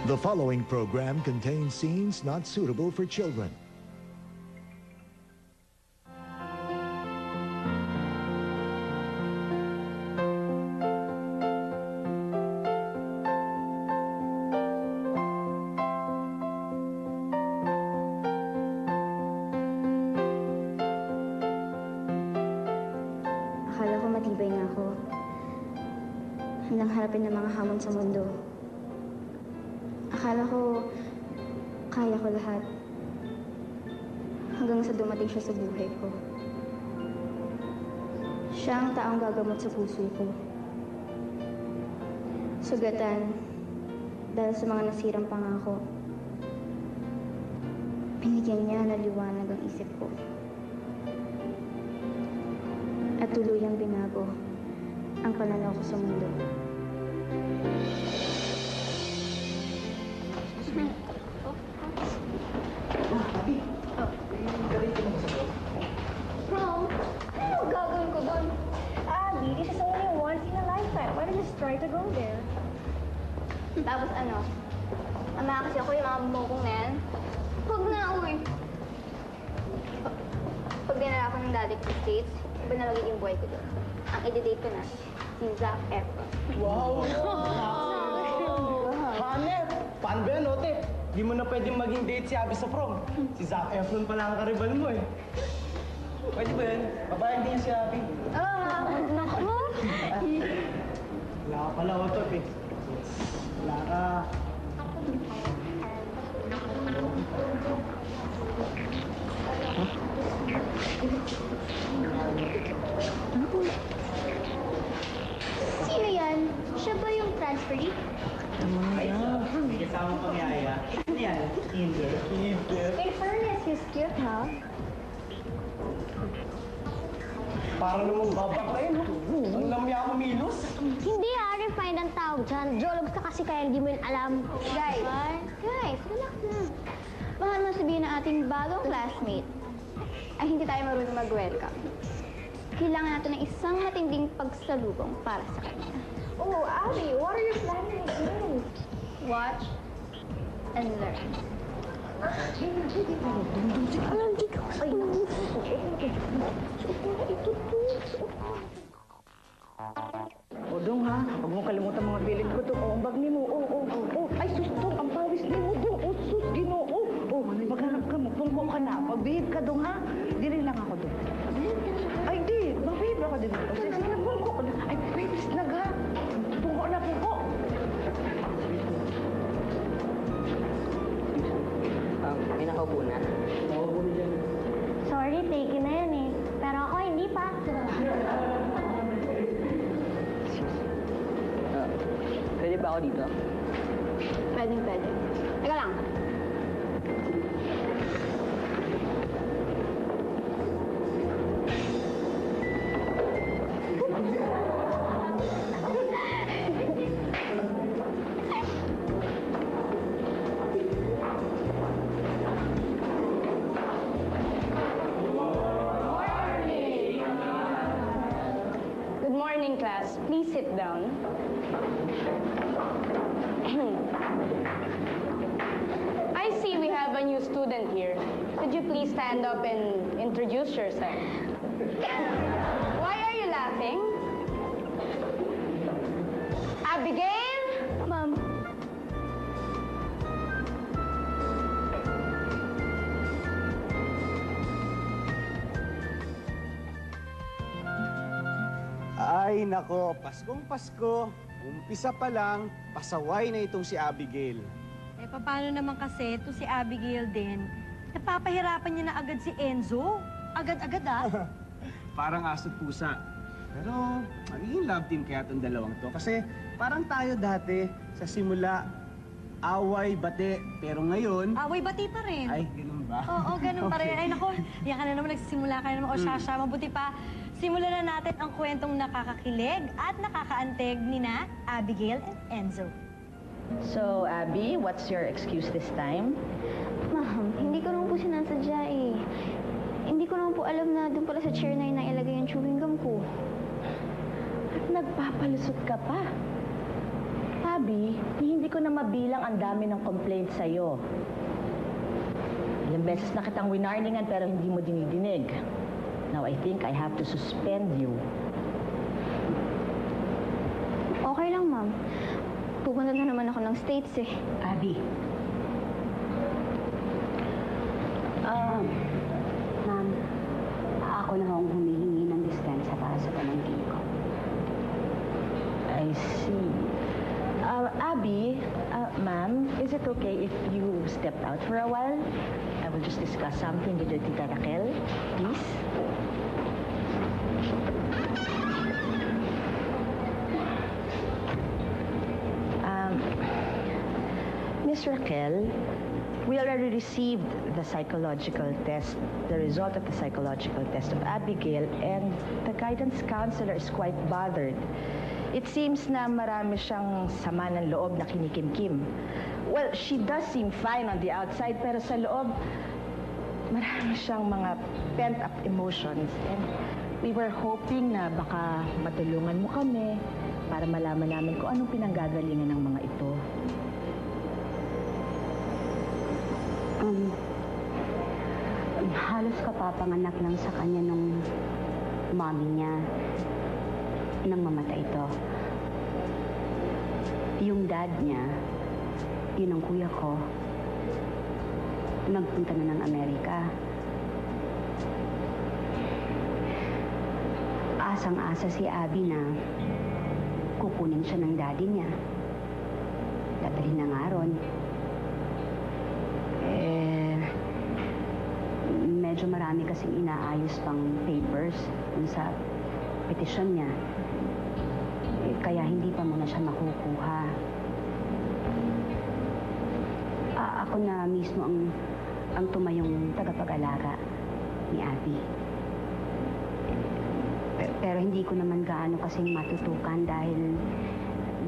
The following program contains scenes not suitable for children. Akala ko matibay na ako. Handang harapin ng mga hamon sa mundo. Akala ko kaya ko lahat. Hanggang sa dumating siya sa buhay ko. Siya ang taong gagamot sa puso ko. Sugatan dahil sa mga nasirang pangako. Binigyan niya na liwanag ang isip ko. At tuluyang binago ang pananaw ko sa mundo. Abi, ganito mo sa loob. Prom? Ano gagawin ko doon? Abby, this is only once in a lifetime. Why don't you just try to go there? Tapos ano? Ama kasi ako yung mga bumukong na yan. Huwag na, uy. Pag dinala ako ng daddy ko sa States, iba na magiging buhay ko doon. Ang i-date ko na, si Zac Efron. Wow! Hanep! Paano ba yan, Ote? Di mo na pwedeng maging date si Abby sa prom. Si Zac Efron pala ang karibal mo eh. Pwede ba yan? Babayan din niya si Abby. Naku! Wala ka pala, Otot eh. Wala ka. Sino yan? Siya ba yung transferee? Ay, may kasama pang yaya. Ano yan? Kinder. Kinder. In fairness, he's cute, huh? Para namang babaklayin, no? Ang lamya ko, Milos. Hindi, refined ang tawag dyan. Jolog ka kasi kaya hindi mo yun alam. Guys, relax na. Baka naman sabihin ng ating bagong classmate ay hindi tayo marunong mag-welcome. Kailangan natin ng isang matinding pagsalubong para sa kanya. Oh, Abby, what are you planning again? Watch and learn. O Dong ha, huwag mong kalimutan mga bilin ko Dong. O, ang bag ni mo. Ay, sus Dong, ang pawis ni mo Dong. O, sus, ginoo. O, maghanap ka, magpungko ka na. Magbihib ka Dong ha. Diri lang ako Dong. Ay, di. Magbihib ako din. O, sige na, pungko. Ay, pwede na ga. Pungko na, pungko. May nakaupo na. Nakaupo na dyan. Sorry, taken na yan eh. Pero ako, hindi pa. Pwede ba ako dito? Pwede. Teka lang. Good morning, class. Please sit down. I see we have a new student here. Could you please stand up and introduce yourself? Why are you laughing? Abigail? Ma'am, Ay, nako. Paskong Pasko. Umpisa pa lang, pasaway na itong si Abigail. Eh, paano naman kasi ito si Abigail din? Napapahirapan niya na agad si Enzo. Agad-agad Parang aso't pusa. Pero, magiging love team kaya itong dalawang to. Kasi parang tayo dati, sa simula, away, bate. Pero ngayon, Away bati pa rin. ay, ganun ba? Oo, ganun pa rin. Okay. Ay, naku, yan ka na naman, nagsisimula ka na naman. O, Shasha, mabuti pa. Simulan na natin ang kwentong nakakakilig at nakakaanteg ni na Abigail and Enzo. So, Abby, what's your excuse this time? ma'am, hindi ko naman po sinasadya eh. Hindi ko naman po alam na doon pala sa chair na yun nailagay yung chewing gum ko. At nagpapalusot ka pa. Abby, hindi ko na mabilang ang dami ng complaints sa'yo. Ilang beses na kitang winarningan pero hindi mo dinidinig. Now, I think I have to suspend you. Okay lang, ma'am. Pupunta na naman ako ng States eh. Abby. Ma'am, ako na hong humihingi ng distansya para sa pamangkin ko. I see. Abby, ma'am, is it okay if you stepped out for a while? I will just discuss something with your Tita Raquel, please. Miss Raquel, we already received the psychological test, the result of the psychological test of Abigail, and the guidance counselor is quite bothered. It seems na marami siyang sama ng loob na kinikimkim. Well, she does seem fine on the outside, pero sa loob, marami siyang mga pent-up emotions. And we were hoping na baka matulungan mo kami para malaman namin kung anong pinanggagalingan ng mga ito. Halos kapapanganak lang sa kanya nung mommy niya nang mamatay ito. Yung dad niya, yun ang kuya ko, nagpunta na ng Amerika. Asang-asa si Abby na kukunin siya ng daddy niya. Dadalhin na nga ron. Medyo marami kasing inaayos pang papers dun sa petisyon niya. Kaya hindi pa muna siya makukuha. Ako na mismo ang tumayong tagapag-alaga ni Abby. Pero hindi ko naman gaano kasing matutukan dahil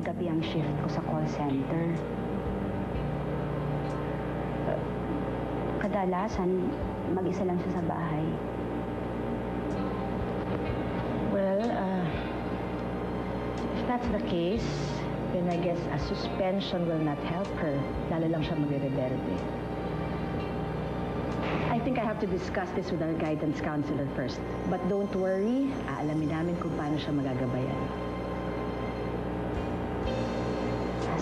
gabi ang shift ko sa call center. Kadalasan, mag-isa lang siya sa bahay. Well, if that's the case, then I guess a suspension will not help her. Lalo lang siya magre-rebelde. I think I have to discuss this with our guidance counselor first. But don't worry, aalamin namin kung paano siya magagabayan.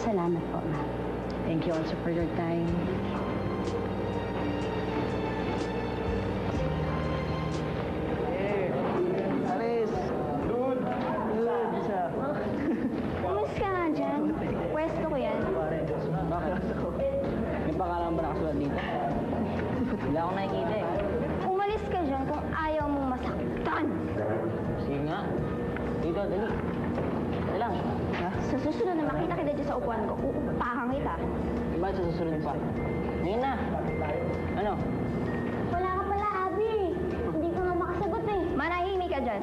Salamat po, ma'am. Thank you also for your time. Umus ka nga dyan. Pwesto ko yan. May pangalan ba nakasulat dito? Wala akong nakikita eh. Umalis ka dyan kung ayaw mong masaktan. Sige nga. Dito, dali. Dali lang. Ha? Sa susunod na makita kita dyan sa upuan ko, uupakan kita. Diba sa susunod pa? Ngayon na. Ano? Wala ka pala, Abby. Hindi ko nga makasagot eh. Manahimik ka dyan.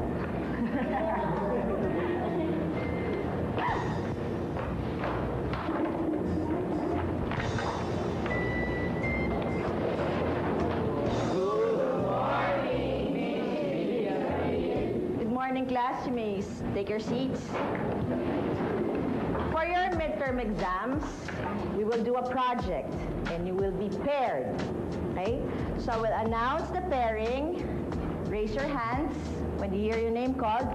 Good morning, class. You may take your seats. For your midterm exams, we will do a project and you will be paired. Okay? So I will announce the pairing. Raise your hands when you hear your name called.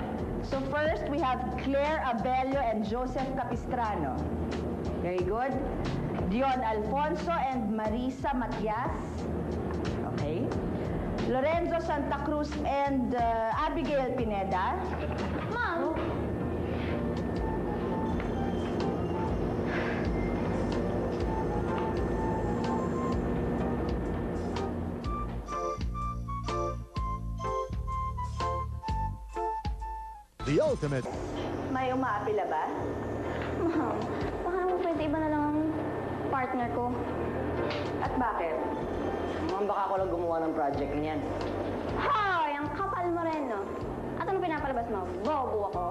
So first, we have Claire Abello and Joseph Capistrano. Very good. Dion Alfonso and Marisa Matias. Okay. Lorenzo Santa Cruz and Abigail Pineda. Ma'am, The ultimate. May umaapila ba? ma'am, baka naman pwede iba na lang ang partner ko. At bakit? Mukhang baka ako lang gumawa ng project niyan. Hoy, ang kapal mo rin, no? At ano pinapalabas mo? Bobo ako.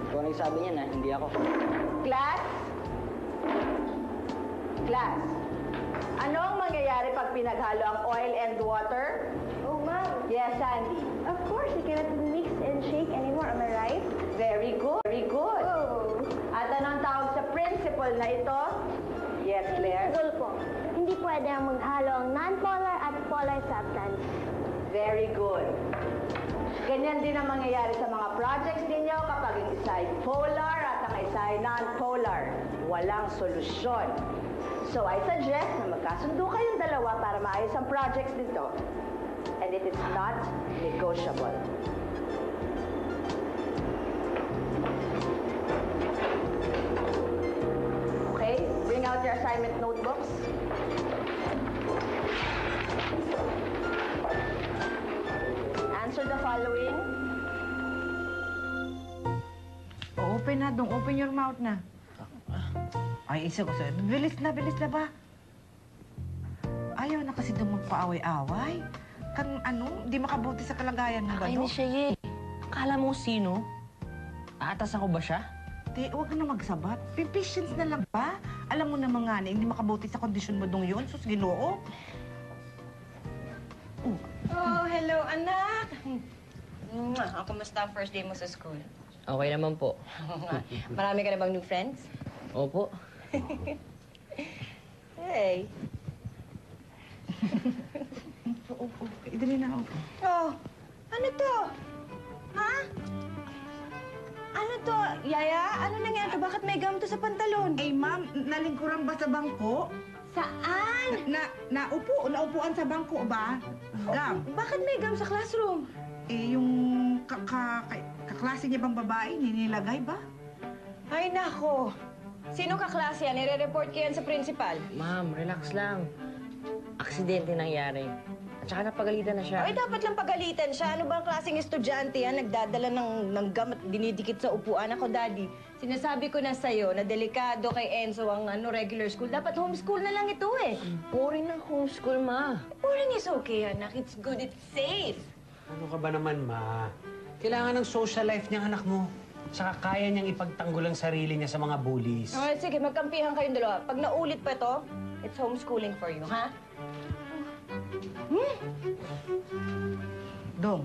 Kung ano yung sabi niyan, hindi ako. Class? Class? Anong mangyayari pag pinaghalo ang oil and water? Oh, Mom. Yes, Sandy. Of course, you cannot mix and shake anymore. Am I right? Very good. Very good. Oh. At anong tawag sa principal na ito? Yes, Claire? Goal po. Hindi pwede ang maghalo ang non-polar at polar substance. Very good. Ganyan din ang mangyayari sa mga projects ninyo kapag yung isa ay polar at ang isa ay non-polar. Walang solusyon. So I suggest na magkasundo kayong dalawa para maayos ang projects nito. And it is not negotiable. Okay, bring out your assignment notebooks. Answer the following. Open na, dong. Open your mouth na. Ay, isa ko sa'yo. Bilis na ba? Ayaw na kasi dong magpaaway-away. Kan ano, di makabuti sa kalagayan mo ba, Ay, Dong? hindi siya, Ye. Akala mo sino? Aatas ako ba siya? Di, huwag ka na magsabat. Patience na lang ba? Alam mo naman nga na, hindi makabuti sa kondisyon mo dong yun. Sus, Ginoo. Oh, hello, anak! Kumusta ang first day mo sa school? Okay naman po. Marami ka na bang new friends? Opo. Hey. Idali na ako. Oh, ano to? Ha? Ano to? Yaya, ano nangyari to? Bakit may gum to sa pantalon? Eh, ma'am, nalingkuran ba sa bangko? Saan? Naupuan sa bangko ba? Gam. Bakit may gum sa classroom? Eh, yung kaklase niya bang babae, ninilagay ba? Ay, nako. Sino kaklase yan? Nire-report ko yan sa principal. Ma'am, relax lang. Aksidente nangyari. At saka napagalitan na siya. Ay, dapat lang pagalitan siya. Ano ba ang klaseng estudyante yan? Nagdadala ng gum at dinidikit sa upuan. Ako, Daddy, sinasabi ko na sa'yo na delikado kay Enzo ang regular school. Dapat homeschool na lang ito eh. Boring ng homeschool, ma. Boring is okay, anak. It's good, it's safe. Ano ka ba naman, ma? Kailangan ng social life niyang anak mo. Saka kaya niyang ipagtanggol ang sarili niya sa mga bullies. Okay, sige, magkampihan kayong dalawa. Pag naulit pa ito, it's homeschooling for you, ha? Dong,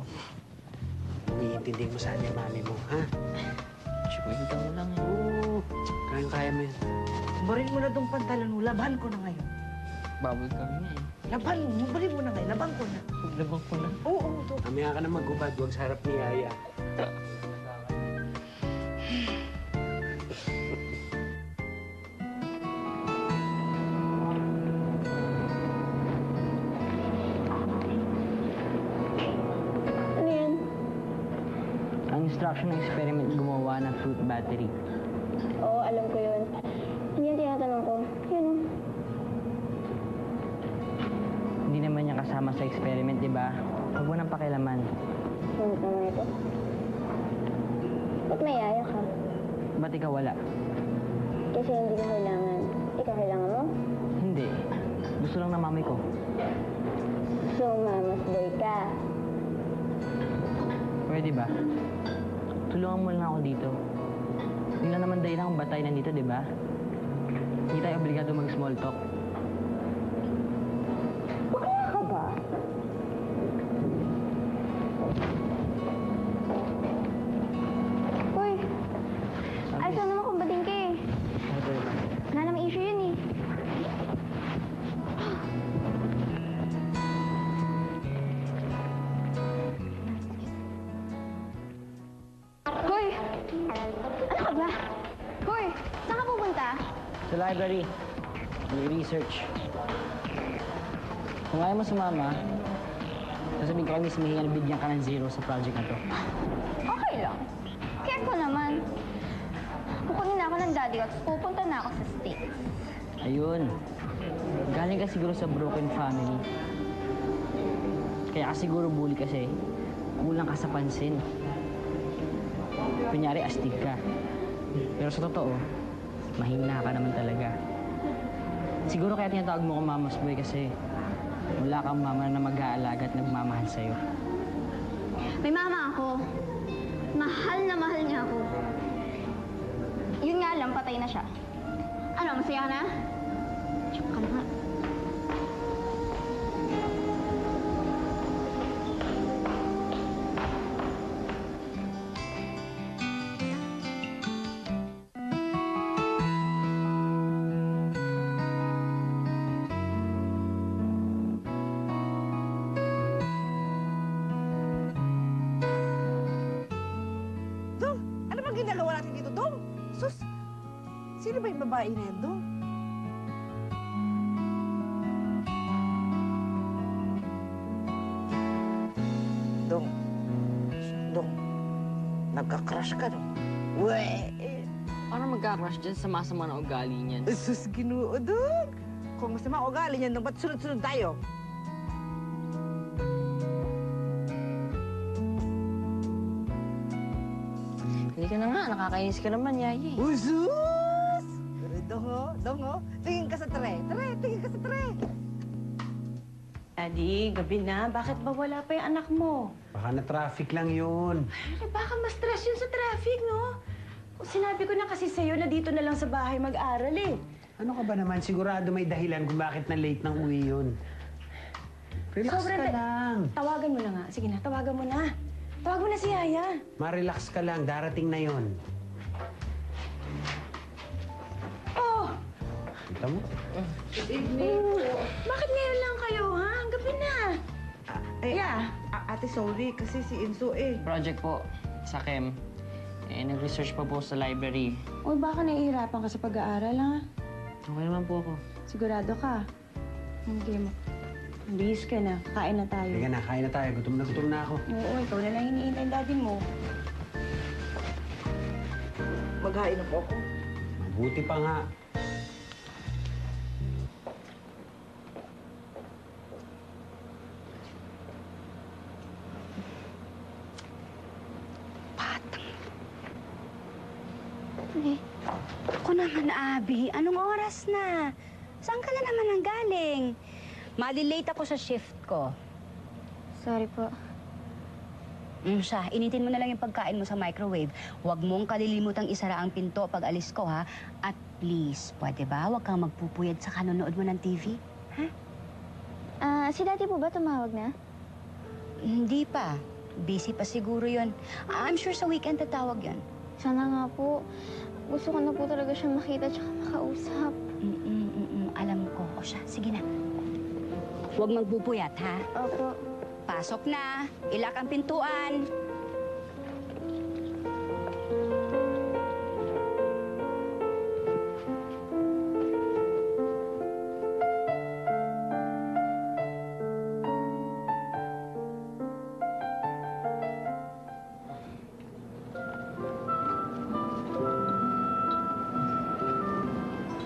Iintindi mo sana yung mami mo, ha? Kwento mo lang. Oo, kaya mo yan. barin mo na tong pantalon mo. Laban ko na ngayon. Baboy kami nga eh. Laban mo. Barin mo na ngayon. Laban ko na. Labang ko na. Oo, to. Mamaya ka na magubad, huwag sa harap ni Yaya. Ano yan? Ang instruction ng experiment gumawa ng fruit battery. Oo, alam ko yun. Hindi yung tinatanong ko. Yun o. Hindi naman niya kasama sa experiment, di ba? Huwag mo nang pakialaman. Sunod naman ito. Ba't may yaya ka? Ba't ikaw wala? Kasi hindi ko kailangan. Ikaw kailangan mo? Hindi. Gusto lang ng mami ko. So, mama's day ka. Pwede ba? Tulungan mo lang ako dito. Hindi na naman dahil akong batay nandito, di ba? Hindi tayo obligado mag-small talk. Bakla ka ba? Uy, ayos lang naman kumbating ka eh. Wala namang issue yun eh. Hoy! Ano ka ba? Hoy! Saan ka pupunta? Sa library, may research. Kung ayaw mo sumama, sasabihin ko kay Miss Mejia na bigyan ka ng 0 sa project na to. Okay lang. Care ko naman. Kukunin na ako ng daddy ko at pupunta na ako sa States. Ayun. Galing ka siguro sa broken family. Kaya ka siguro bully kasi kulang ka sa pansin. Kunyari, astig ka. Pero sa totoo, mahina ka naman talaga. Siguro kaya tinatawag mo kong mama's boy kasi wala kang mama na mag-aalaga at nagmamahal sa'yo. May mama ako. Mahal na mahal niya ako. Yun nga lang, patay na siya. Ano, masaya ka na? Tsaka ka na nga. sus. Sino ba yung babae na yan, Dong? Dong. Dong. Nagka-crush ka, Dong. Weh! Parang magkakrush dyan sa masama na ugali niyan. Sus, Ginoo, Dong. Kung masama ugali niyan, Dong, ba't sunod-sunod tayo? Hindi ka na nga, nakakainis ka naman, Yayi. Usus! Dong, ho. Tingin ka sa tray. Tingin ka sa tray. Adi, gabi na. Bakit ba wala pa yung anak mo? Baka na-traffic lang yun. Ay, baka ma-stress yun sa traffic, no? Sinabi ko na kasi sa'yo na dito na lang sa bahay mag-aral eh. Ano ka ba naman? Sigurado may dahilan kung bakit na late nang uwi yun. Relax ka lang. Tawagan mo na nga. Sige na, tawagan mo na. Tawagan mo na si Yaya. Ma-relax ka lang. Darating na yon. Oh! Kita mo? Bakit ngayon lang kayo, ha? Ang gabi na. Ate, sorry. Kasi si Inso eh. Project po sa Chem. Nag-research pa po sa library. O baka nahihirapan ka sa pag-aaral, ha? Okay naman po ako. Sigurado ka. Hindi mo. Bis ka na. Kain na tayo. Sige na, kain na tayo. Gutom na ako. Oo, ikaw na lang hinihinay daddy mo. Maghain na po ako. Mabuti pa nga. Ako naman, Abby. Anong oras na? Saan ka na naman ang galing? Mali-late ako sa shift ko. Sorry po. Siya, initin mo na lang yung pagkain mo sa microwave. Huwag mong kalilimutang isara ang pinto pag alis ko, ha? At please, pwede ba? Huwag kang magpupuyad sa kanonood mo ng TV. Ha? Si Daddy po ba tumawag na? Hindi pa. Busy pa siguro yon. I'm sure sa weekend tatawag yon. Sana nga po. Gusto ko na po talaga siyang makita at makausap. Alam ko. O siya, sige na. Huwag magpupuyat, ha? Opo. Pasok na. Ilak ang pintuan.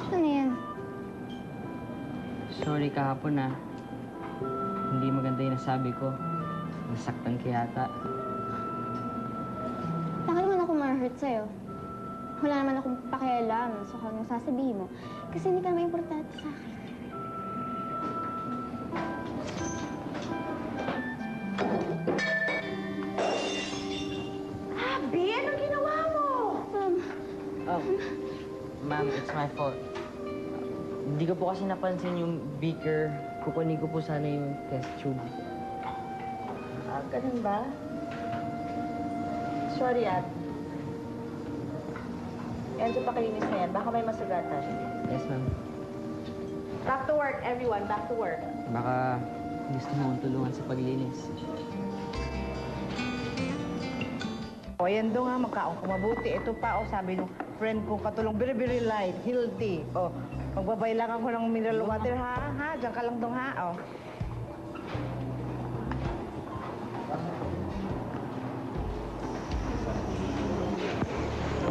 Ano yan? Sorry kahapon, ha. Hindi maganda yung nasabi ko. Nasaktan ka yata. Baka naman ako ma-hurt sa'yo. Wala naman akong pakialam sa kung anong sasabihin mo. Kasi hindi ka naman importante sa akin. Abby, anong ginawa mo? Oh, ma'am, it's my fault. Hindi ko po kasi napansin yung beaker. Kukunin ko po sana yung test tube. Ganun ba? Sorry, Enzo, pakilinis na yan. Baka may masugatan. Yes, ma'am. Back to work, everyone. Back to work. Baka gusto mo akong tulungan sa paglinis. O, yan doon nga, magkaon ko mabuti. Ito pa, sabi nung friend kong katulong, very, very light, healthy. O, magbabay lang ako ng mineral water, ha? Ha? Diyan ka lang doon, ha? O.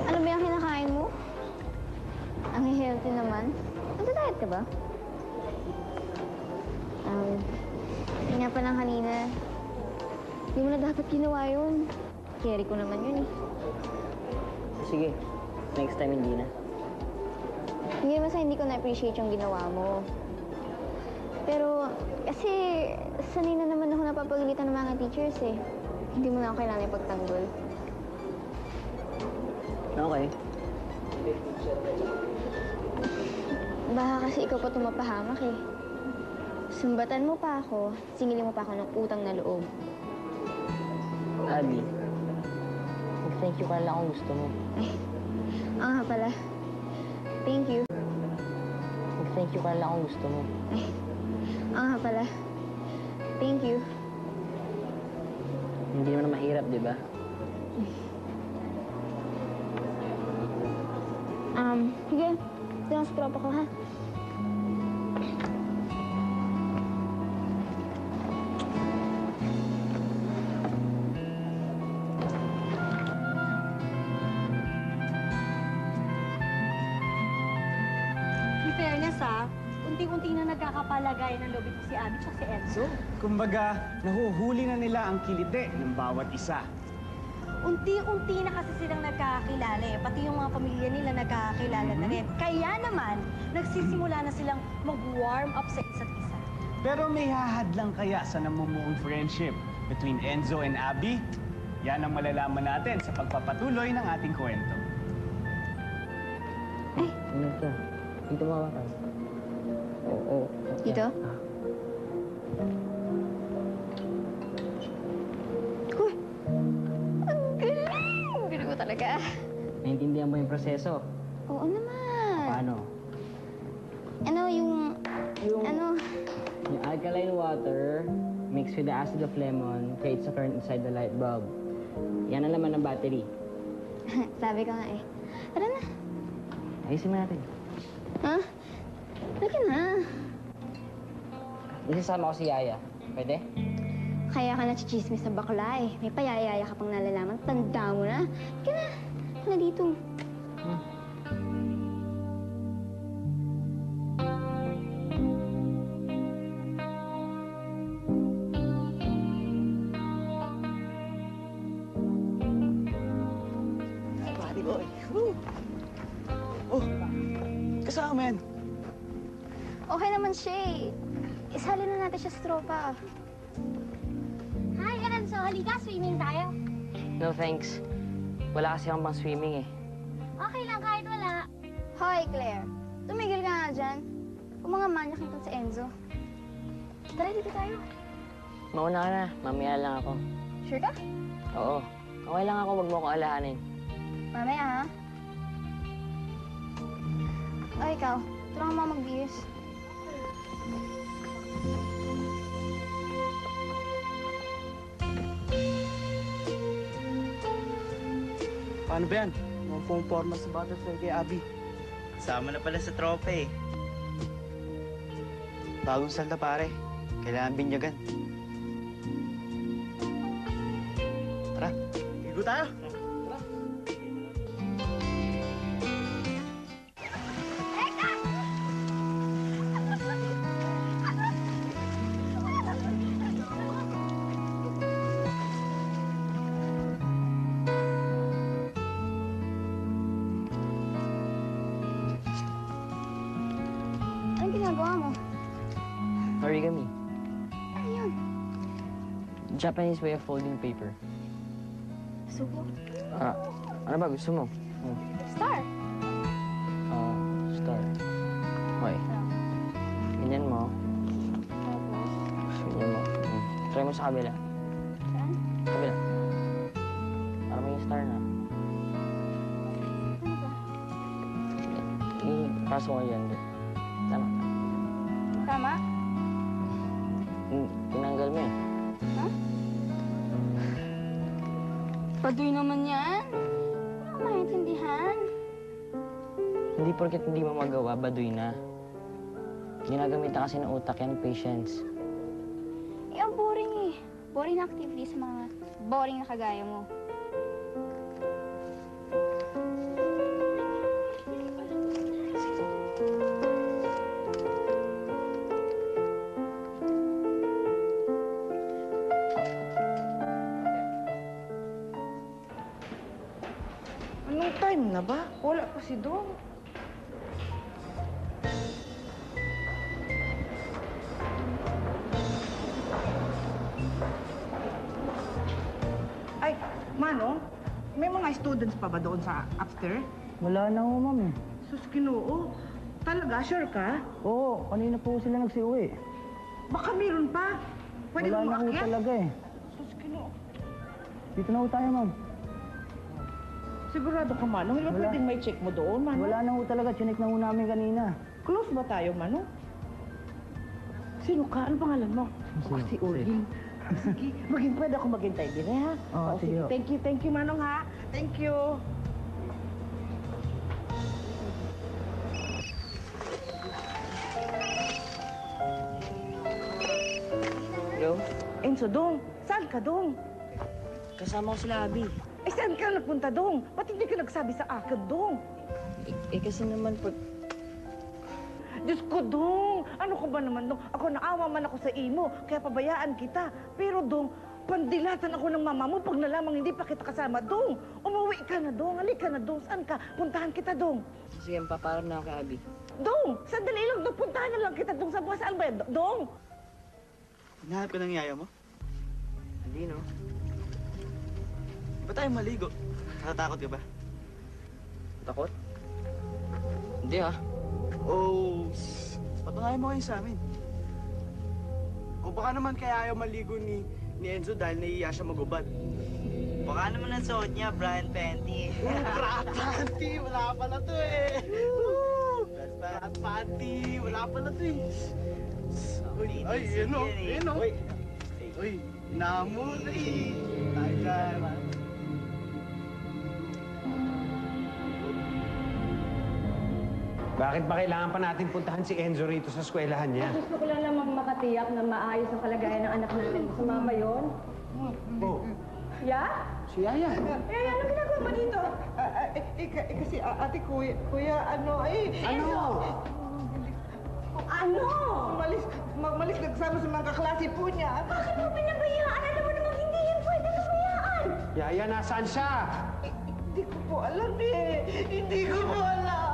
Ano ba yung kinakain mo? Ang healthy naman. Nagda-diet ka ba? Yun nga pa lang kanina. Hindi mo na dapat ginawa yun. Carry ko naman yun eh. Sige, next time hindi na. Hindi naman sa hindi ko na-appreciate yung ginawa mo. Pero kasi sanay na naman ako napapagalitan ng mga teachers eh. Hindi mo na ako kailangan ipagtanggol. Okay. Baka kasi ikaw pa tumapahamak eh. Sumbatan mo pa ako, singilin mo pa ako ng utang na loob. Abby, mag-thank you ka lang kung gusto mo. Nga pala. Thank you. Mag-thank you ka lang kung gusto mo. Nga pala. Thank you. Hindi naman mahirap, di ba? Ito lang sa tropa ko, ha? In fairness, unti-unti na nagkakapalagayan ng loob ito si Abby at si Enzo. Kumbaga, nahuhuli na nila ang kilite ng bawat isa. Unti-unti na kasi silang nagkakakilala eh. Pati yung mga pamilya nila nagkakakilala na rin. Kaya naman, nagsisimula na silang mag-warm up sa isa't isa. Pero may hahadlang kaya sa namumuong friendship between Enzo and Abby? Yan ang malalaman natin sa pagpapatuloy ng ating kwento. Ano to? Dito mawakan. Oo. Dito? Uy! Ang galing! Ang galing mo talaga. Naintindihan mo yung proseso? Oo naman. Paano? Ano yung... Ano? Yung alkaline water mixed with the acid of lemon creates a current inside the light bulb. Yan ang laman ng battery. Sabi ko nga eh. Tara na. Ayusin mo natin. Ha? Lagi na. Isasama ko si Yaya. Pwede? Kaya ka nachichismis sa bakla eh. May payayaya ka pang nalalaman. Tanda mo na. Lagi na. Ito na dito. Buddy boy. Woo! Oh, kasama yan. Okay naman siya eh. Isali na natin siya sa tropa. Hi, Enzo. Halika, swimming tayo. No thanks. Wala kasi akong pang swimming eh. Okay lang kahit wala. Hoy, Claire. Tumigil ka nga dyan. Kung mga manyak nito si Enzo. Tara, dito tayo. Mauna ka na. Mamaya lang ako. Sure ka? Oo. Okay lang ako. Wag mo ko alahanin. Mamaya, ha? O, ikaw. Tulungan mo mag-beers. Paano ba yan? Mga pumporma sa butterfly kay Abby. Sama na pala sa tropa eh. Bagong salda pare. Kailangan binyagan. Tara, ligo tayo. Anong ginagawa mo? Origami. Ano yun? Japanese way of folding paper. Subo. Ano ba gusto mo? Star. Star. Okay. Ganyan mo. Ganyan mo. Try mo sa kabila. Saan? Kabila. Para may star na. Ano ba? Ipasok mo yan. Tama. Tama? Tinanggal mo eh. Ha? Padoy naman yan. Hindi ko maintindihan. Hindi porket hindi mo magawa, baduy na. Ginagamit na kasi ng utak yan, patience. Eh, ang boring eh. Boring na activity sa mga boring na kagaya mo. Anong time na ba? Wala pa si Dong. Ay, Manong, may mga students pa ba doon sa upstairs? Wala na ho, ma'am. Sus, Ginoo. Talaga, sure ka? Oo, kanina po sila nagsiuwi. Baka meron pa. Pwede Wala mo na ho maakyat? talaga eh. Sus, Ginoo. Dito na ho tayo, ma'am. Sigurado ka, Manong? Hindi ba Wala. pwedeng may check mo doon, Manong? Wala na ho talaga, chinik na ho namin kanina. Close ba tayo, Manong? Sino ka? Ano pangalan mo? Si- Si Orlin. Sige, pwede ako maghintay din, eh, ha? Oo, sige ho. Thank you, Manong, ha? Thank you. Enzo, Dong? Saan ka, Dong? Kasama ko sila, Abby. Eh, saan ka napunta, Dong? Ba't hindi ka nagsabi sa akin, Dong? Kasi naman pag... Diyos ko, Dong! Ano ka ba naman, Dong? Ako naawa man ako sa imo, kaya pabayaan kita. Pero, Dong, pandilatan ako ng mama mo pag nalamang hindi pa kita kasama, Dong! Umuwi ka na, Dong! Halika na, Dong! Saan ka? Puntahan kita, Dong! Sige, paparam na ako kay Abby. Dong! Sandali lang, Dong! Puntahan na lang kita, Dong! Saan ba yan, Dong? Hinahanap ka ng yaya mo? Hindi, no? Ba't tayo maligo? Natatakot ka ba? Takot? Hindi, ah. Oh, patunayan mo kayo sa amin. O baka naman kaya ayaw maligo ni Enzo dahil nahihiya siya magubad. Baka naman ang suot niya, Brian Fenty. Brat panty! Wala pala to eh! Brat panty! Wala pala to eh! Uy, ay, yun o! Yun o! Uy, inamon eh! Tayo dyan! Bakit ba kailangan pa natin puntahan si Enzo rito sa eskwelahan niya? Gusto ko lang namang makatiyak na maayos ang kalagayan ng anak natin. Sumama yon? Oh, Ya? si Yaya. Eh, ano ginagawa mo dito? Kasi ate kuya, ano, Ano? Ano? Malis nagsama sa mga kaklase po niya. Bakit mo pinabayaan? Alam mo namang hindi yan pwede nabayaan. Yaya, nasaan siya? Hindi ko po alam eh. Hindi ko po alam.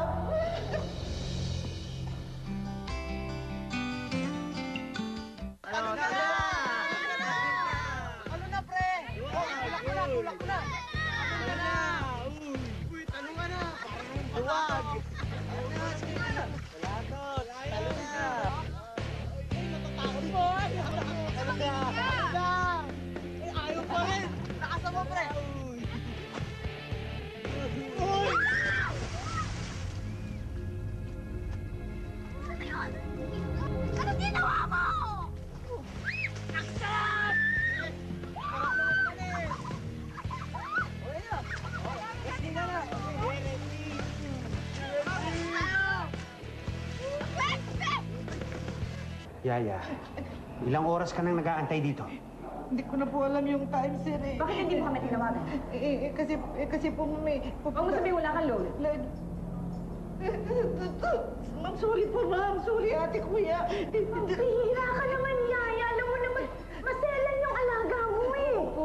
Yaya, ilang oras ka nang nag-aantay dito? Hindi ko na po alam yung time, sir eh. Bakit hindi mo kami tinawagan? Kasi po may... Huwag mo sabihin wala kang load. Ma'am, sorry po, ma'am. Sorry, ate, kuya. Hihira ka naman, Yaya. Alam mo naman, maselan yung alaga mo eh. Opo,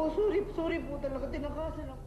sorry po talaga. Tinakasan ako.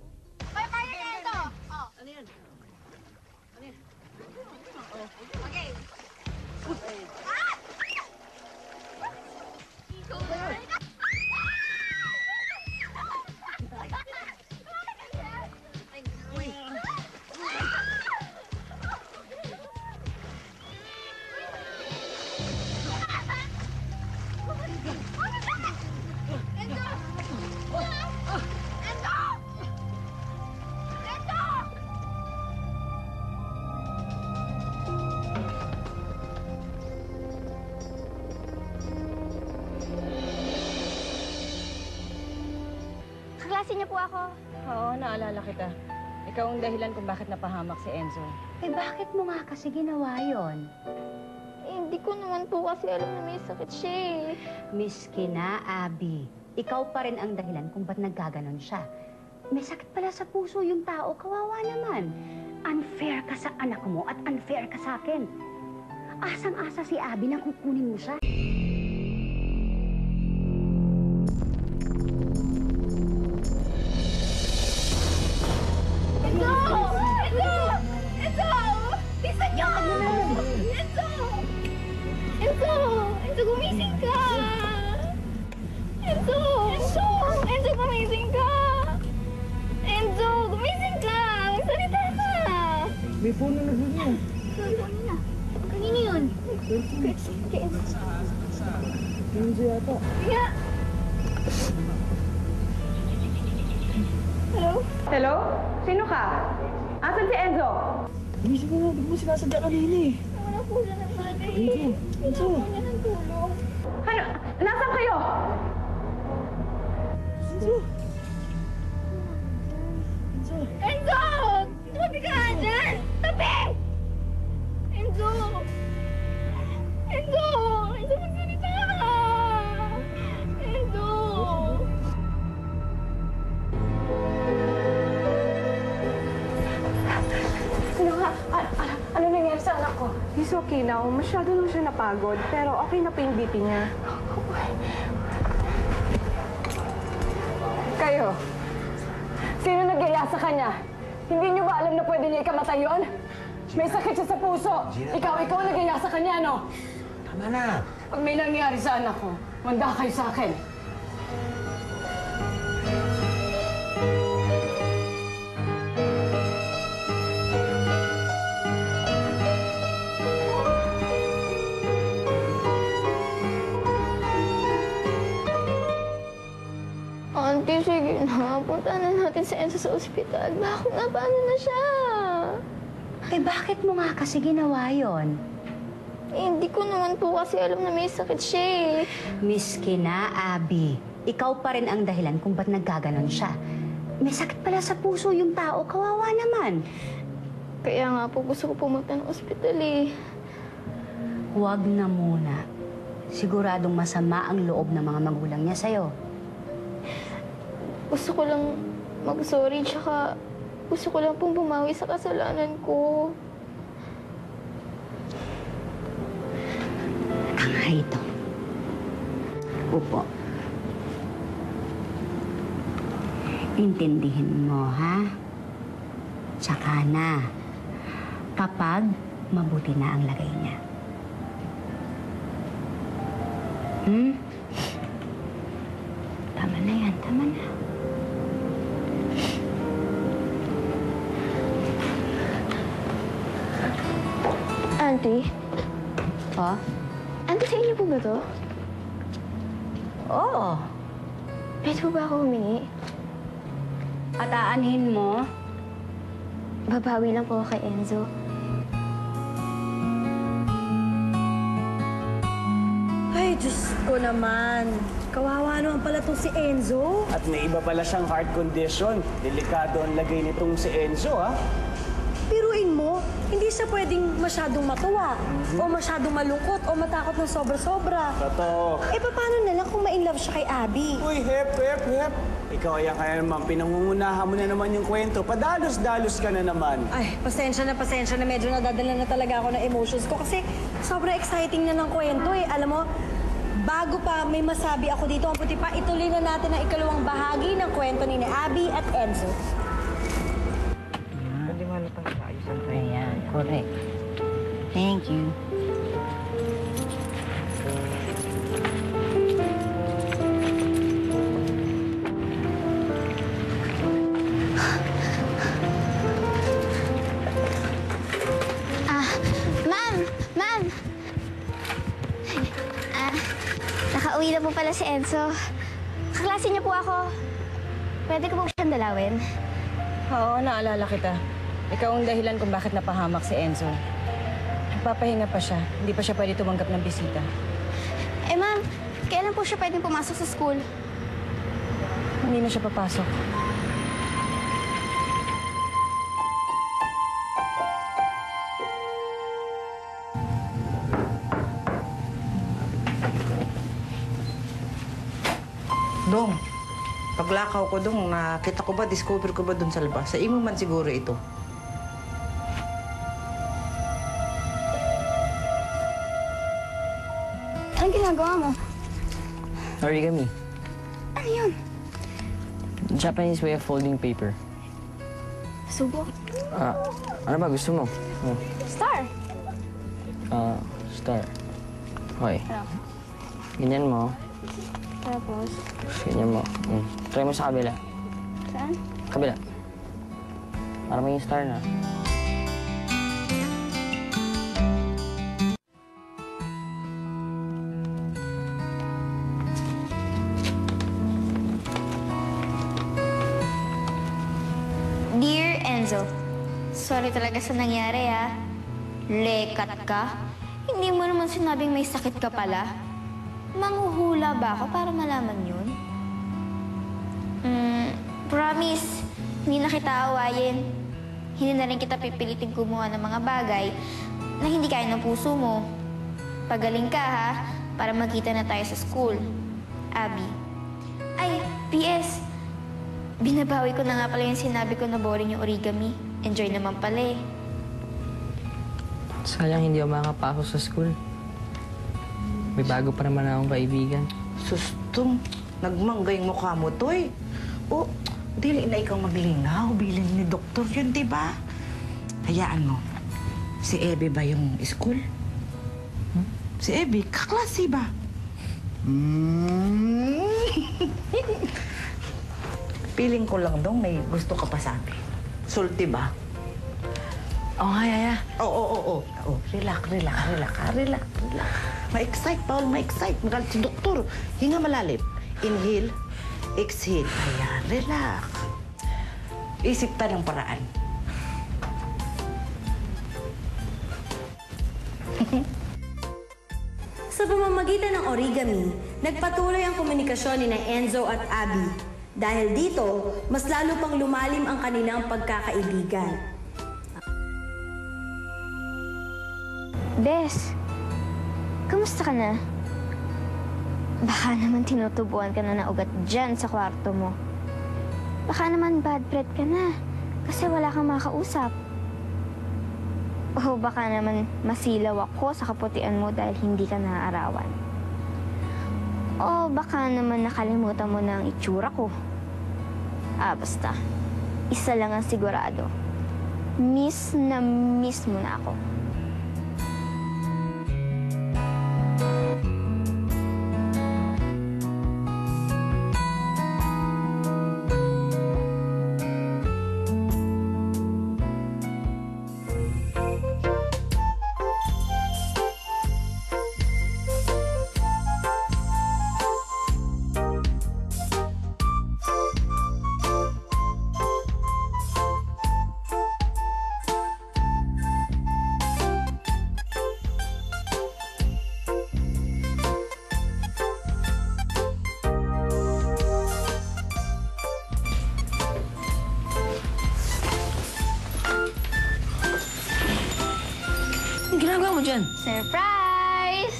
Kaklase niyo po ako. Oo, naalala kita. Ikaw ang dahilan kung bakit napahamak si Enzo. Eh, bakit mo nga kasi ginawa yon? Eh, hindi ko naman po kasi alam na may sakit siya eh. Miski na, Abby. Ikaw pa rin ang dahilan kung ba't nagkaganon siya. May sakit pala sa puso yung tao, kawawa naman. Unfair ka sa anak mo at unfair ka sa akin. Asang-asa si Abby na kukunin mo siya. Enzo, gumising ka! Enzo, gumising ka! Enzo, gumising ka! Magsalita ka! May phone na nagbubuo. Kanina. Kanina yun. Kay Enzo. Enzo yata. Kaya... Hello? Hello? Sino ka? Asan si Enzo? Gumising mo na. Hindi mo sinasadya kanina eh. Wala po siya ng bagay. Enzo. Kailangan niya ng tulong. Ano? Nasaan kayo? Enzo. Enzo. Enzo! Tabi ka nga dyan! Tabi! Enzo! Enzo! Enzo, magsalita ka! Enzo! He's okay now. Masyado lang siya napagod. Pero okay na po yung BP niya. Kayo, sino nagyaya sa kanya? Hindi niyo ba alam na pwede niya ikamatay yun? May sakit siya sa puso. Ikaw nagyaya sa kanya, no? Tama na. Pag may nangyari sa anak ko, manda kayo sa akin. Auntie, sige na. Punta na natin si Enzo sa ospital. Bakit na? Paano na siya? Eh, bakit mo nga kasi ginawa yon? Eh, hindi ko naman po kasi alam na may sakit siya eh. Miski na, Abby. Ikaw pa rin ang dahilan kung ba't nagkaganon siya. May sakit pala sa puso yung tao. Kawawa naman. Kaya nga po gusto ko pumunta ng ospital eh. Huwag na muna. Siguradong masama ang loob ng mga magulang niya sa'yo. Gusto ko lang mag-sorry, tsaka gusto ko lang pong bumawi sa kasalanan ko. Ito. Upo. Intindihin mo, ha? Tsaka na. Kapag mabuti na ang lagay niya. Tama na yan, tama na. Auntie? Oh? Auntie, sa inyo po ba to? Oo. Pwede po ba ako humingi? At aanhin mo? Babawi lang po ako kay Enzo. Ay, Diyos ko naman. Kawawa naman pala itong si Enzo. At may iba pala siyang heart condition. Delikado ang lagay nitong si Enzo, ha? Biruin mo, hindi siya pwedeng masyadong matuwa, o masyadong malungkot, o matakot ng sobra-sobra. Totoo. Eh, paano na lang kung ma-inlove siya kay Abby? Uy, hep. Ikaw kaya naman, pinangungunahan mo na naman yung kwento. Padalos-dalos ka na naman. Ay, pasensya na. Medyo nadadala na talaga ako ng emotions ko kasi sobrang exciting na ng kwento eh. Alam mo, bago pa may masabi ako dito, ang puti pa, ituloy na natin ang ikalawang bahagi ng kwento ni Abby at Enzo. Ayan, correct. Thank you. Ma'am! Nakauwi na po pala si Enzo. Kaklase niya po ako. Pwede ko po siyang dalawin? Oo, naalala kita. Ikaw ang dahilan kung bakit napahamak si Enzo. Nagpapahinga pa siya. Hindi pa siya pwede tumanggap ng bisita. Eh, ma'am, kailan po siya pwedeng pumasok sa school? Hindi na siya papasok. Dong, paglakaw ko dong, nakita ko ba, discover ko ba dun sa labas? Sa imo man siguro ito. Anong ginagawa mo? Origami. Ano yun? Japanese way of folding paper. Subok. Ano ba gusto mo? Oh. Star. Star. Okay. Ano? Ganyan mo. Tapos, Ganyan mo. Try mo sa kabila. saan? Kabila. Para maging star na. Dear Enzo, sorry talaga sa nangyari ha. Lekat ka. Hindi mo naman sinabing may sakit ka pala. Manghuhula ba ako para malaman yun? Promise, hindi na kita awayin. Hindi na rin kita pipilitin gumawa ng mga bagay na hindi kaya ng puso mo. Pagaling ka ha, para magkita na tayo sa school. Abby. Ay, PS. Binabawi ko na nga pala yung sinabi ko na boring yung origami. Enjoy naman pala eh. Sayang hindi ako makakapasok sa school. May bago pa naman akong kaibigan. Sustong, nagmanggay mukha mo, Toy. O, dili na ikaw maglingaw. Bilin ni doktor yun, di ba? Hayaan mo. Si Abby ba yung school? Si Abby, kaklase ba? Feeling ko lang dong may gusto ka pa sa akin. Sulti ba? Oo, Yaya. Oo. Relax. Ma-excite, Paul, ma-excite. Magalit si doktor. Hinga malalim. Inhale, exhale. Ayan, relax. Isip ta ng paraan. Sa pamamagitan ng origami, nagpatuloy ang komunikasyon ni na Enzo at Abby. Dahil dito, mas lalo pang lumalim ang kanilang pagkakaibigan. Bes, kamusta ka na? Baka naman tinutubuan ka na ng ugat dyan sa kwarto mo. Baka naman bad breath ka na kasi wala kang makausap. O baka naman masilaw ako sa kaputian mo dahil hindi ka naaarawan. O baka naman nakalimutan mo na ang itsura ko. Basta. Isa lang ang sigurado. Miss na miss mo na ako. Ginagawa mo dyan? Surprise!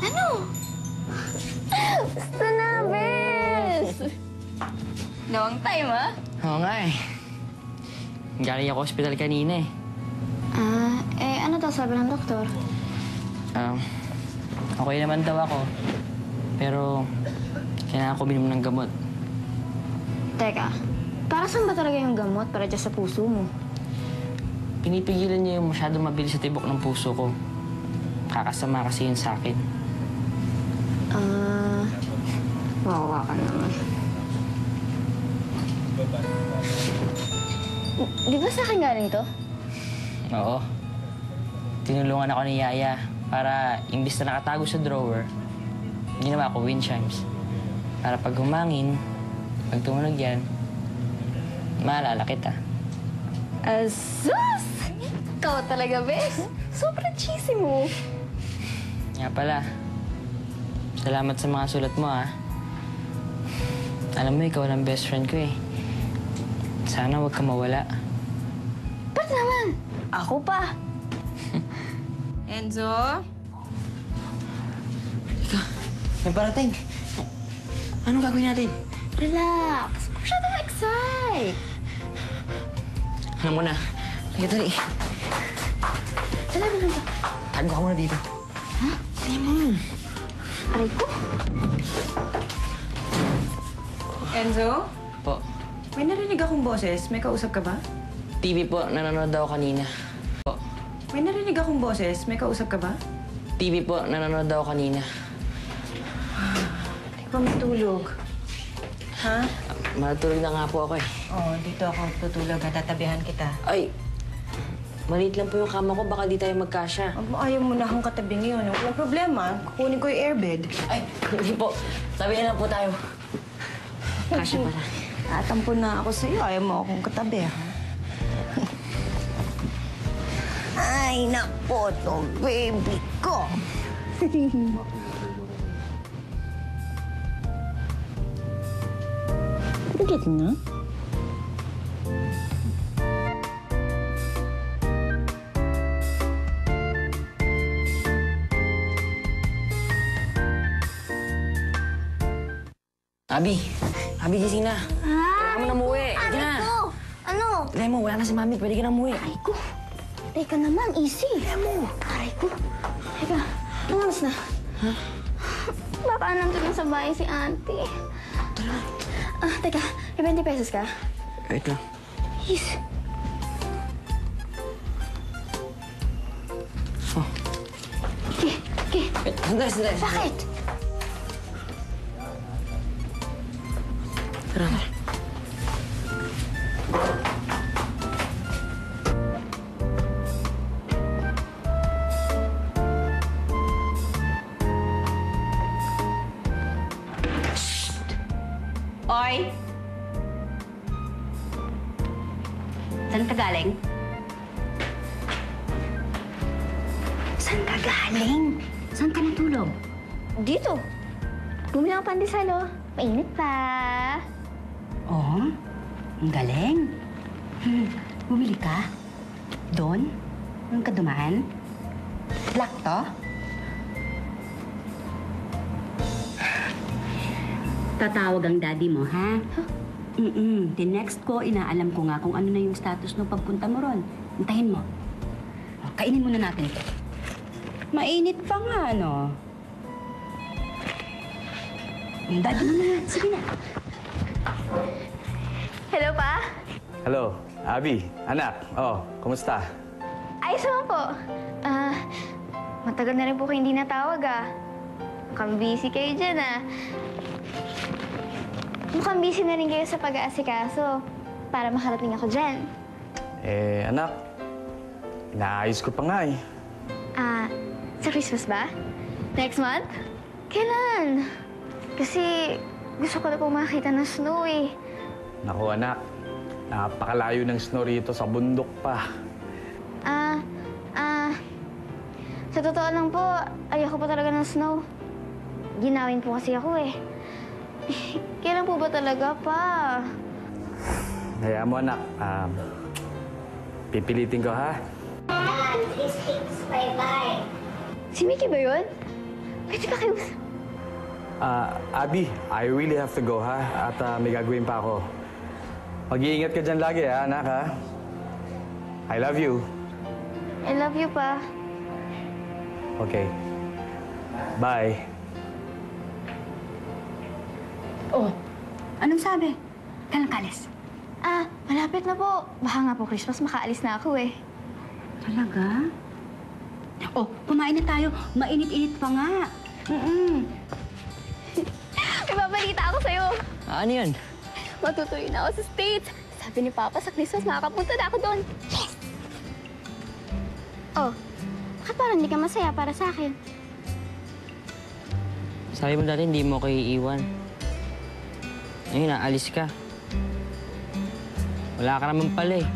Ano? Basta na, Bes! Long time, ha? Oo nga eh. Galing ako hospital kanina eh. Ano daw sabi ng doktor? Okay naman daw ako. Pero kailangan ko minom ng gamot. Teka, para saan ba talaga yung gamot para dyan sa puso mo? Pinipigilan niya yung masyadong mabilis sa tibok ng puso ko. Kakasama kasi yun sa akin. Wawa ka naman. Di ba sa akin galing to? Oo. Tinulungan ako ni Yaya para imbis na nakatago sa drawer, ginawa ko wind chimes. Para pag humangin, pag tumunog yan, maalala kita. Asus! Ikaw talaga, Bes. Sobrang cheesy mo. Nga pala, salamat sa mga sulat mo, ah. Alam mo, ikaw lang best friend ko, eh. Sana huwag ka mawala. Ba't naman? Ako pa. Enzo? Teka, may parating. Anong gagawin natin? Relax. Masyadong excite. Alam mo na. Sige, dali. Dala mo ba? Tago ka muna dito. Ha? Sige mo. Aray ko. Enzo? Po. May narinig akong boses. May kausap ka ba? TV po, nanonood daw kanina. Po. May narinig akong boses. May kausap ka ba? TV po, nanonood daw kanina. Hindi ko matulog. Ha? Matulog na nga po ako eh. Oo, dito ako tutulog. Tatabihan kita. Ay, maliit lang po yung kama ko. Baka di tayo magkasya. Ayaw mo na akong katabi ngayon. Walang problema. Kukunin ko yung airbed. Ay, hindi po. Tabi na lang po tayo. Kasya pala. Tatampo na ako sa'yo. Ayaw mo akong katabi, ha? Ay, naku, to baby ko. Bakit na? Abi! Abi, gising na. Kailangan mo na umuwi. Sige na. Ko! Ano? Dahil mo, wala na si Mami. Pwede ka na umuwi. Aray ko. Teka naman, easy. Mo. Aray ko. Teka, anong oras na? Ha? Baka nandun na sa bahay si auntie. Tara. Teka, may 20 pesos ka? Wait lang. Yes. Oh. Okay. Sandali. Bakit? Tara. Oy! Saan ka galing? Saan ka galing? Saan ka natulog? Dito. Bumili ako pandesal, oh. Mainit pa. Oh, ang galing. Bumili ka? Doon? Doon ka dumaan? Black to? Tatawag ang daddy mo, ha? The next ko, inaalam ko nga kung ano na yung status ng pagpunta mo ron. Hintahin mo. O, kainin muna natin ito. Mainit pa nga, no? Yung daddy mo na. Sige na. Hello, Pa? Hello, Abby. Anak, kumusta? Ayos naman po. Matagal na rin po kayo hindi natawag, Mukhang busy kayo dyan, Mukhang busy na rin kayo sa pag-aasikaso para makarating ako dyan. Anak, inaayos ko pa nga eh. Sa Christmas ba? Next month? Kailan? Kasi gusto ko na po makita ng snow, Naku, anak. Napakalayo ng snow rito sa bundok pa. Sa totoo lang po, ayoko po talaga ng snow. Ginawin po kasi ako, Kailan po ba talaga, Pa? Hayaan mo, anak. Pipilitin ko, ha? Bye-bye. Si Mickey ba yun? Pwede ba kayo... Abby, I really have to go, ha? At may gagawin pa ako. Mag-iingat ka dyan lagi, ha, anak, ha? I love you. I love you, Pa. Okay. Bye. Oh, anong sabi? Kailan kalis? Malapit na po. Baka nga po Christmas, makaalis na ako, Talaga? Oh, kumain na tayo. Mainit-init pa nga. May babalita ako sa'yo. Ano yun? Matutuloy na ako sa States. Sabi ni Papa, sa Christmas makakapunta na ako doon. Yes! Oh, bakit parang hindi ka masaya para sa akin? Sabi mo dati, hindi mo ko iiwan. Ngayon, aalis ka. Wala ka naman pala eh.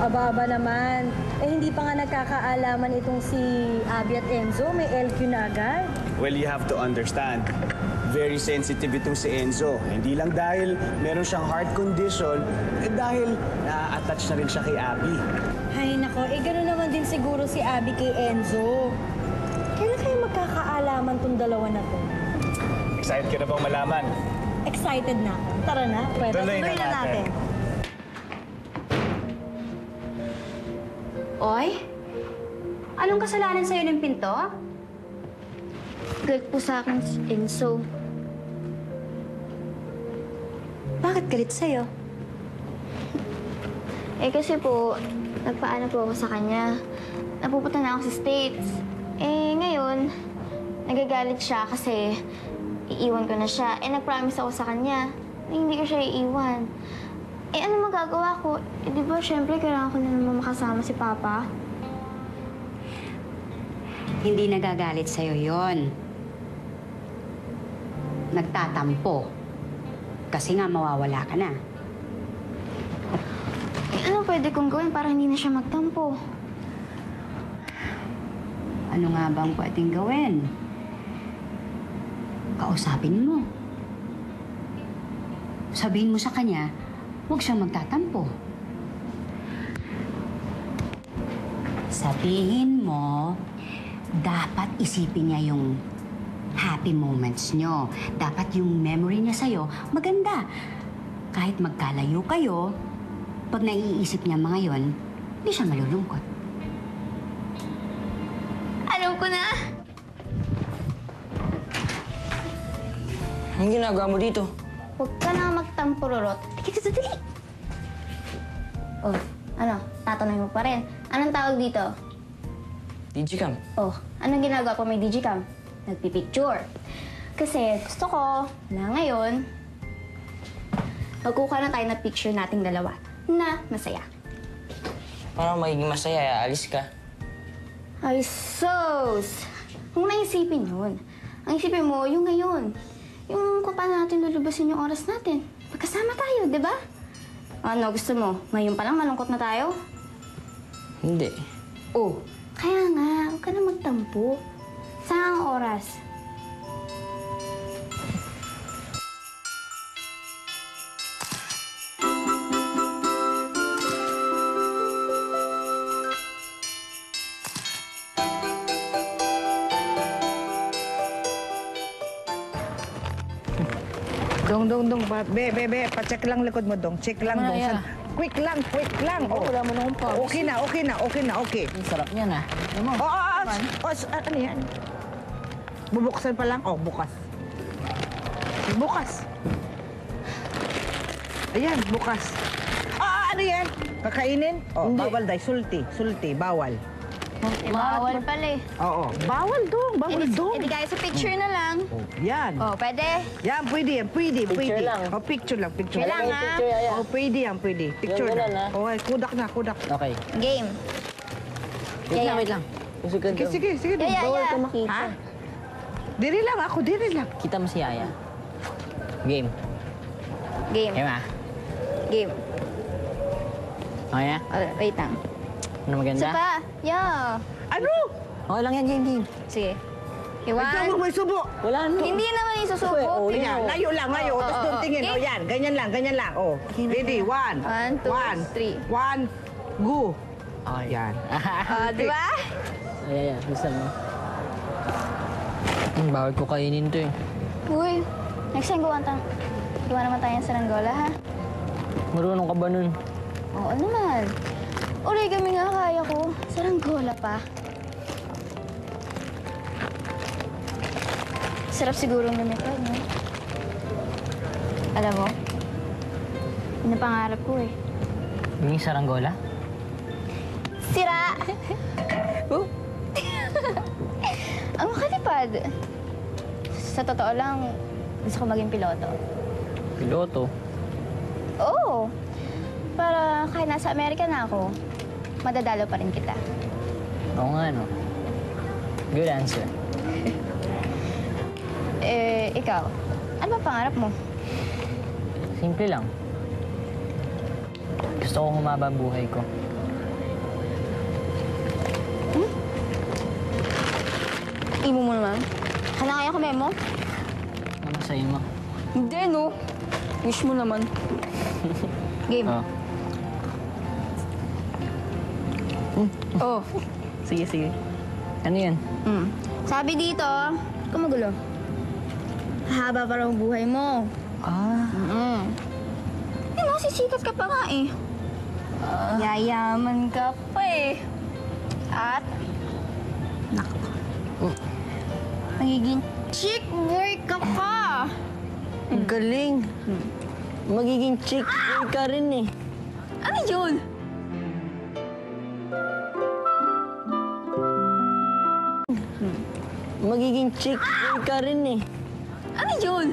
Aba-aba naman. Hindi pa nga nagkakaalaman itong si Abby at Enzo. May LQ na agad. Well, you have to understand. Very sensitive itong si Enzo. Hindi lang dahil meron siyang heart condition, dahil na-attach na rin siya kay Abby. Ay, nako. Gano'n naman din siguro si Abby kay Enzo. Kailan kayo magkakaalaman tong dalawa na to? Excited ka na bang malaman? Excited na. Tara na. Pwede. Tuloy na natin. Oy, anong kasalanan sa'yo ng pinto? Galit po sa akin si Enzo. Bakit galit sa'yo? Kasi po, nagpaano po ako sa kanya. Napupunta na ako sa States. Ngayon, nagagalit siya kasi iiwan ko na siya. Nag-promise ako sa kanya na hindi ko siya iiwan. Ano magagawa ko? Di ba, syempre, kailangan ko na naman makasama si Papa. Hindi nagagalit sa'yo yon. Nagtatampo. Kasi nga mawawala ka na. Ano pwede kong gawin para hindi na siya magtampo? Ano nga bang pwedeng gawin? Kausapin mo. Sabihin mo sa kanya, huwag siyang magtatampo. Sabihin mo, dapat isipin niya yung happy moments nyo. Dapat yung memory niya sa'yo maganda. Kahit magkalayo kayo, pag naiisip niya mga yon, hindi siya malulungkot. Alam ko na! Anong ginagawa mo dito? Huwag ka na magtampururot. Tigil sa dali! Oh, ano? Tatanungin mo pa rin. Anong tawag dito? Digicam. Oh, anong ginagawa pa may Digicam? Nagpipicture. Kasi gusto ko na ngayon, magkuha na tayo ng picture nating dalawa na masaya. Paano magiging masaya? Alis ka. Ay, sos! Huwag na isipin yun. Ang isipin mo, yung ngayon. Yung kung paano natin lulubasin yung oras natin. Magkasama tayo, di ba? Ano, gusto mo? Ngayon pa lang malungkot na tayo? Hindi. Oh, kaya nga, huwag ka na magtampo. Saan ang oras? Dong. Be, pa-check lang likod mo, Dong. Check lang, Dong. Quick lang. Oh, wala mo nung pa. Okay na. Ang sarap niya na. Ano yan? Bubuksan pa lang? Oh, bukas. Ayan, bukas. Ano yan? Kakainin? Oh, bawal dahil. Sulti, bawal. Bawal pala eh. Oo, bawal, Dong. Hindi kaya sa picture na lang. Oh, yan. Oh, pwede? Yan, pwede. Picture lang. Oh, picture lang. Picture lang, ha? Oh, pwede yan, pwede. Picture Yan, lang. Oh, kudak na. Okay. Game. Wait lang. Sige. Bawal ka makita. Ha? Diri lang. Kita mo si Yaya. Game. Game. ah. Game. Okay na? Wait lang. Ano maganda? Isa pa. Yeah. Ano? Okay lang yan, game. Sige. Ikaw Iwan. may subo. Wala na. Hindi naman isusuko. Yan, layo. Tapos doon tingin. Game. Oh, yan. Ganyan lang. Oh. Ready? 1, 1, 2, 3. 1, go. Okay. Yan. Di ba? Ay, gusto mo. Bawal ko kainin to eh. Uy, next time gawa naman tayo ng saranggola, ha? Marunong ka ba nun? Oo naman. Origami nga kaya ko. Saranggola pa. Sarap siguro lumipad, no? Alam mo, yun ang pangarap ko eh. Yung saranggola? Sira! Ang makalipad. Sa totoo lang, gusto ko maging piloto. Piloto? Oo. Para kahit nasa Amerika na ako, madadalo pa rin kita. Oo nga, no? Good answer. Ikaw, ano ba pangarap mo? Simple lang. Gusto ko humaba ang buhay ko. Imo mo naman? Kaya kami mo? Ano sa'yo mo? Hindi, no? Wish mo naman. Game. Oh. Sige. Ano yan? Sabi dito, kumugulo. Haba pa raw ang buhay mo. Sisikat ka pa nga eh. Yayaman ka pa eh. At, magiging chick boy ka pa. Ang galing. Magiging chick boy ka rin eh. Ano yun? Magiging chick boy ka rin eh. Ano yun?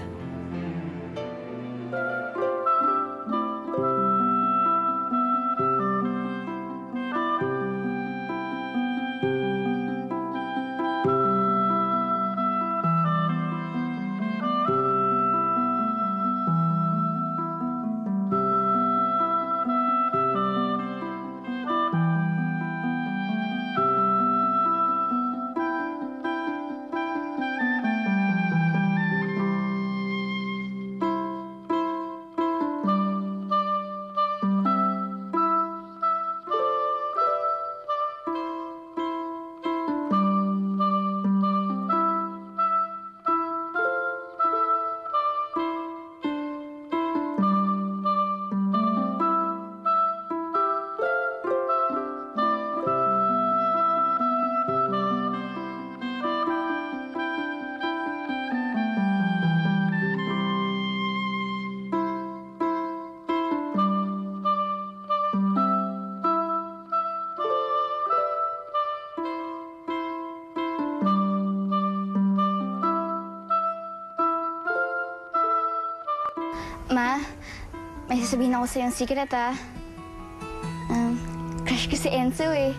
Ma, may sasabihin ako sa'yo yung secret, ha? Crush ko si Enzo, eh.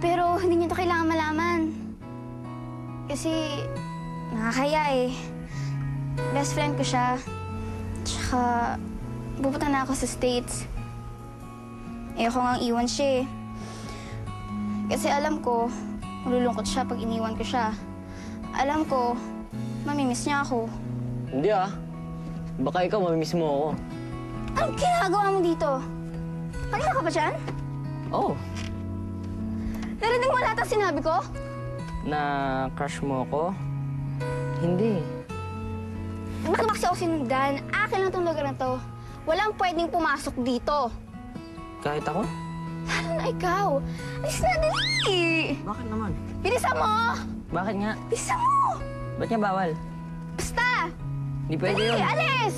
Pero hindi niyo to kailangan malaman. Kasi nakakaya, eh. Best friend ko siya. Tsaka pupunta na ako sa States. Ayoko ngang iwan siya, eh. Kasi alam ko, malulungkot siya pag iniwan ko siya. Alam ko, mamimiss niya ako. Hindi ah. Baka ikaw mamimiss mo ako. Anong ginagawa mo dito? Kanina ka ba dyan? Oo. Narinig mo lahat ang sinabi ko? Na crush mo ako? Hindi. Bakit kasi ako sinundan? Akin lang itong lugar na to. Walang pwedeng pumasok dito. Kahit ako? Lalo na ikaw. Alis na, dali! Bakit naman? Bilisan mo! Bakit nga? Bilisan mo! Ba't nga bawal? Basta! Hindi pwede Dali, yun. alis!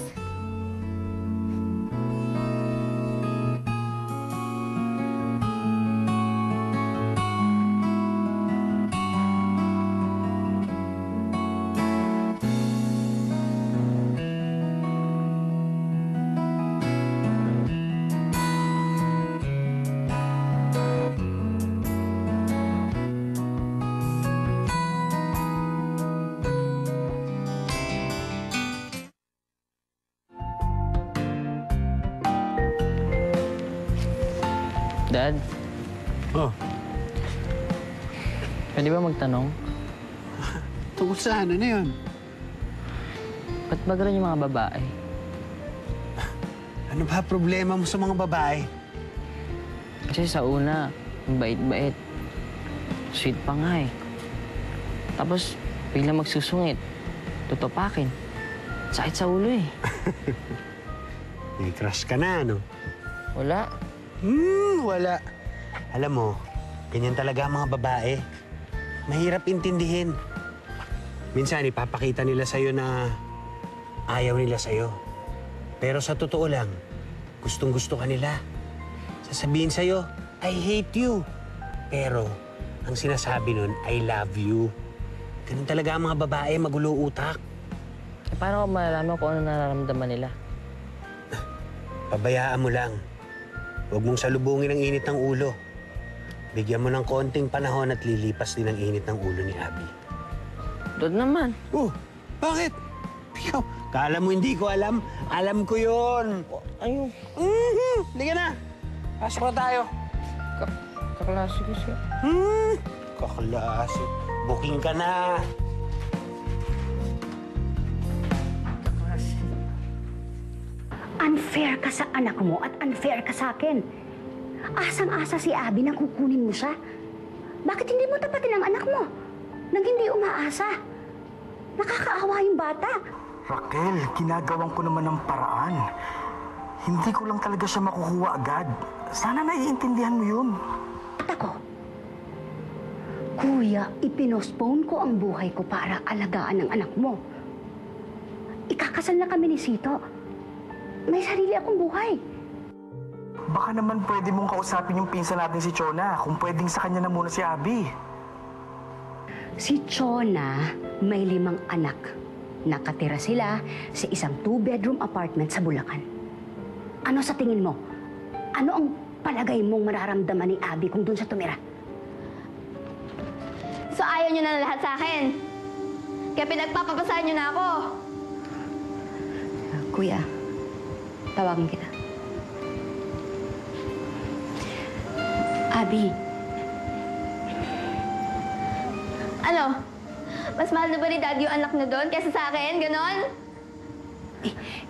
Dad, Oh, pwede ba magtanong? tungkol saan? Ano yun? Ba't ba ganun yung mga babae? Ano ba problema mo sa mga babae? Kasi sa una, ang bait-bait. Sweet pa nga eh. Tapos, biglang magsusungit. Tutupakin. Sakit sa ulo eh. May crush ka na, no? Wala. Wala. Alam mo, ganyan talaga ang mga babae. Mahirap intindihin. Minsan, ipapakita nila sa'yo na ayaw nila sa'yo. Pero sa totoo lang, gustong-gusto ka nila. Sasabihin sa'yo, I hate you. Pero, ang sinasabi nun, I love you. Ganun talaga ang mga babae, magulo utak. Eh, paano ko malalaman kung ano nararamdaman nila? Pabayaan mo lang. Huwag mong salubungin ang init ng ulo. Bigyan mo ng konting panahon at lilipas din ang init ng ulo ni Abby. Dad naman. Oh, bakit? Ikaw, kala mo hindi ko alam? Alam ko yun. Ayun. Liga na. Pasok na tayo. Kaklase kasi. Kaklase. Booking ka na. Unfair ka sa anak mo at unfair ka sa akin. Asang-asa si Abby nang kukunin mo siya. Bakit hindi mo tapatin ang anak mo? Nang hindi umaasa. Nakakaawa yung bata. Raquel, ginagawan ko naman ng paraan. Hindi ko lang talaga siya makukuha agad. Sana naiintindihan mo yun. At ako, Kuya, ipinospone ko ang buhay ko para alagaan ang anak mo. Ikakasal na kami ni Sito. May sarili akong buhay. Baka naman pwede mong kausapin yung pinsan natin si Chona kung pwedeng sa kanya na muna si Abby. Si Chona may 5 anak. Nakatira sila sa isang 2-bedroom apartment sa Bulacan. Ano sa tingin mo? Ano ang palagay mong mararamdaman ni Abby kung doon siya tumira? So ayaw niyo na lahat sa akin. Kaya pinagpapapasahan niyo na ako. Kuya, tawagan kita. Abby. Ano? Mas mahal na ba ni Daddy yung anak na doon kaysa sa akin? Ganon?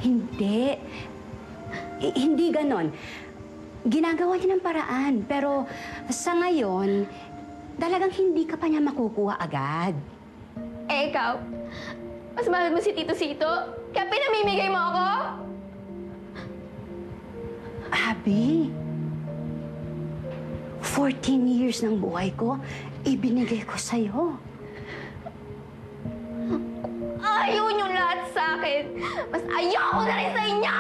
Hindi. Hindi ganon. Ginagawa niya ng paraan. Pero sa ngayon, talagang hindi ka pa niya makukuha agad. Eh, ikaw? Mas mahal mo si Tito Sito? Kaya pinamimigay mo ako? Abby, 14 years ng buhay ko, ibinigay ko sa'yo. Ayaw niyo lahat sa akin. Mas ayoko na rin sa inyo!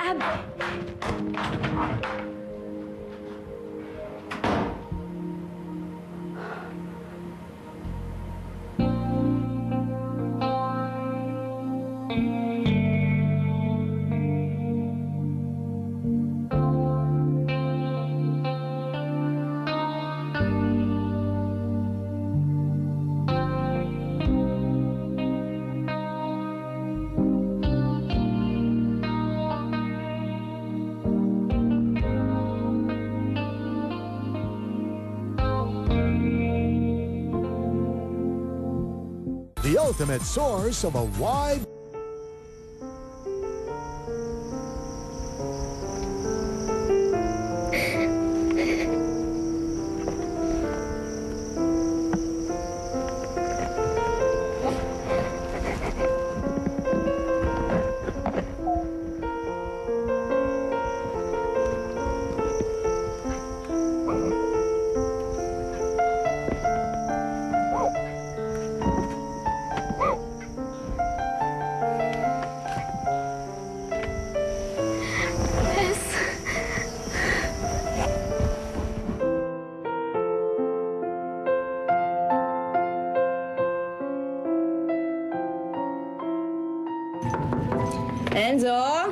Abby! ultimate source of a wide Enzo?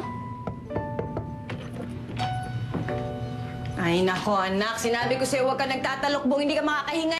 Ay, nako anak. Sinabi ko sa'yo huwag ka nagtatalokbong, hindi ka makakahinga.